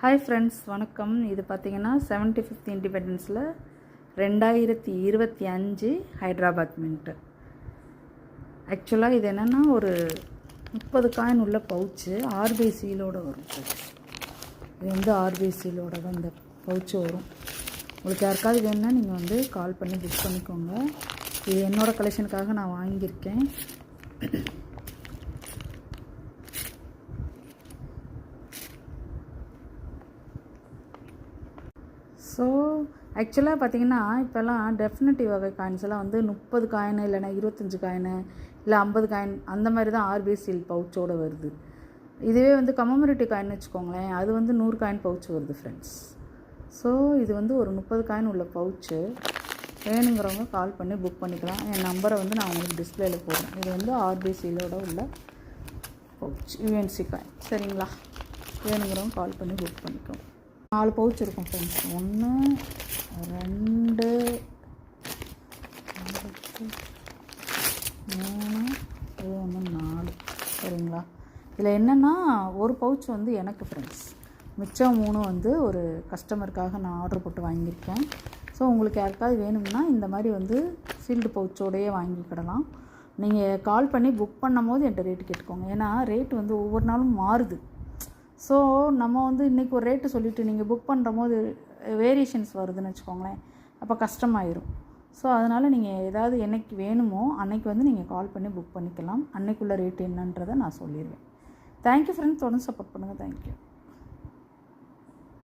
Hi friends, வணக்கம். இது பார்த்திங்கன்னா 75th இண்டிபெண்டன்ஸில் 2025 ஹைதராபாத் மின்ட்டு. ஆக்சுவலாக இது என்னென்னா ஒரு 30 காயின் உள்ள பவுச்சு ஆர்பிஐ சீலோடு வரும். இது வந்து ஆர்பிஐ சீலோட தான் இந்த பவுச்சு வரும். உங்களுக்கு யாருக்காவது வேணுன்னா நீங்கள் வந்து கால் பண்ணி புக் பண்ணிக்கோங்க. இது என்னோடய கலெக்ஷனுக்காக நான் வாங்கியிருக்கேன். ஸோ ஆக்சுவலாக பார்த்திங்கன்னா இப்போல்லாம் டெஃபினட்டிவ் வகை காயின்ஸ் எல்லாம் வந்து 30 காயின் இல்லைனா 25 காயின் இல்லை 50 காயின் அந்த மாதிரி தான் ஆர்பிஐ சீல் பவுச்சோடு வருது. இதுவே வந்து கமமரேட்டிவ் காயின் வச்சுக்கோங்களேன், அது வந்து 100 காயின் பவுச் வருது ஃப்ரெண்ட்ஸ். ஸோ இது வந்து ஒரு 30 காயின் உள்ள பவுச்சு. வேணுங்கிறவங்க கால் பண்ணி புக் பண்ணிக்கலாம். என் நம்பரை வந்து நான் உங்களுக்கு டிஸ்பிளேயில் போடுறேன். இது வந்து ஆர்பிஐ சீலோட உள்ள பவுச் யூஎன்சி காயின். சரிங்களா? வேணுங்கிறவங்க கால் பண்ணி புக் பண்ணிக்கோங்க. 4 பவுச் இருக்கும் ஃப்ரெண்ட்ஸ். 1 2 3 4. சரிங்களா? இதில் என்னென்னா ஒரு பவுச் வந்து எனக்கு ஃப்ரெண்ட்ஸ், மிச்சம் 3 வந்து ஒரு கஸ்டமருக்காக நான் ஆர்டர் போட்டு வாங்கியிருக்கேன். ஸோ உங்களுக்கு யாருக்காவது வேணும்னா இந்த மாதிரி வந்து சீல்டு பவுச்சோடையே வாங்கிக்கிடலாம். நீங்கள் கால் பண்ணி புக் பண்ணும் போது என்கிட்ட ரேட்டு கேட்டுக்கோங்க. ஏன்னா ரேட்டு வந்து ஒவ்வொரு நாளும் மாறுது. ஸோ நம்ம வந்து இன்றைக்கி ஒரு ரேட்டு சொல்லிவிட்டு நீங்கள் புக் பண்ணுற போது வேரியேஷன்ஸ் வருதுன்னு வச்சுக்கோங்களேன், அப்போ கஷ்டமாயிரும். ஸோ அதனால் நீங்கள் ஏதாவது என்னைக்கு வேணுமோ அன்றைக்கி வந்து நீங்கள் கால் பண்ணி புக் பண்ணிக்கலாம். அன்றைக்குள்ள ரேட்டு என்னன்றதை நான் சொல்லிடுவேன். தேங்க்யூ ஃப்ரெண்ட்ஸ், தொடர்ந்து சப்போர்ட் பண்ணுங்கள். தேங்க்யூ.